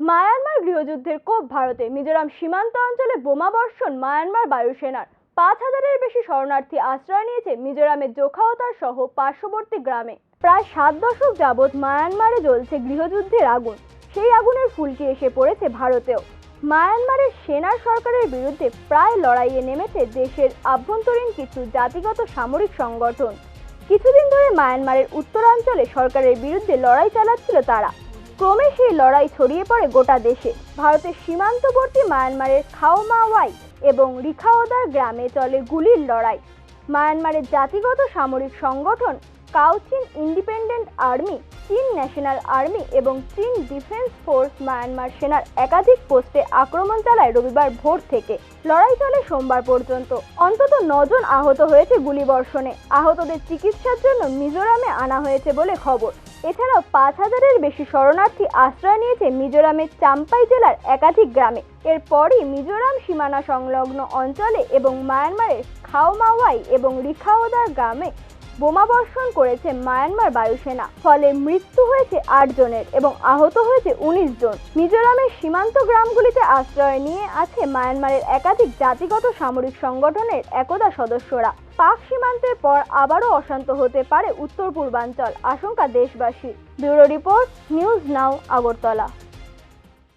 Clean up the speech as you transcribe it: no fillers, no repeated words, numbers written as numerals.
Myanmar গৃহযুদ্ধের কোপ ভারতে। মিজোরাম সীমান্ত অঞ্চলে বোমা বর্ষণ মায়ানমার বায়ুসেনার। 5,000-এর বেশি শরণার্থী আশ্রয় নিয়েছে মিজোরামের জোখাওতার সহ পার্শ্ববর্তী গ্রামে। প্রায় 7 দশক যাবৎ মায়ানমারে জ্বলছে গৃহযুদ্ধের আগুন। সেই আগুনের ফুলকি এসে পড়েছে ভারতেও। মায়ানমারের সেনার সরকারের বিরুদ্ধে প্রায় লড়াইয়ে নেমেছে দেশের আভ্যন্তরীণ কিছু জাতিগত সামরিক সংগঠন। কিছুদিন ধরে মায়ানমারের উত্তরাঞ্চলে সরকারের বিরুদ্ধে লড়াই চালাচ্ছিল তারা। ক্রমে সেই লড়াই ছড়িয়ে পড়ে গোটা দেশে। ভারতের সীমান্তবর্তী মায়ানমারের খাওমাওয়াই এবং রিখাওদার গ্রামে চলে গুলির লড়াই। মায়ানমারের জাতিগত সামরিক সংগঠন কাওচিন ইন্ডিপেন্ডেন্ট আর্মি, চীন ন্যাশনাল আর্মি এবং চীন ডিফেন্স ফোর্স মায়ানমার সেনার একাধিক পোস্টে আক্রমণ চালায় রবিবার ভোর থেকে। লড়াই চলে সোমবার পর্যন্ত। অন্তত 9 জন আহত হয়েছে গুলিবর্ষণে। আহতদের চিকিৎসার জন্য মিজোরামে আনা হয়েছে বলে খবর। এছাড়াও 5,000-এর বেশি শরণার্থী আশ্রয় নিয়েছে মিজোরামের চাম্পাই জেলার একাধিক গ্রামে। এরপরই মিজোরাম সীমানা সংলগ্ন অঞ্চলে এবং মায়ানমারের খাওমাওয়াই এবং রিখাওদার গ্রামে বোমাবর্ষণ করেছে মায়ানমার বায়ুসেনা। ফলে মৃত্যু হয়েছে 8 জনের এবং আহত হয়েছে 19 জন। মিজোরামের সীমান্ত গ্রামগুলিতে আশ্রয় নিয়ে আছে মায়ানমারের একাধিক জাতিগত সামরিক সংগঠনের একদা সদস্যরা। পাক সীমান্তের পর আবারও অশান্ত হতে পারে উত্তর পূর্বাঞ্চল, আশঙ্কা দেশবাসীর। Bureau report, news now, Agartala.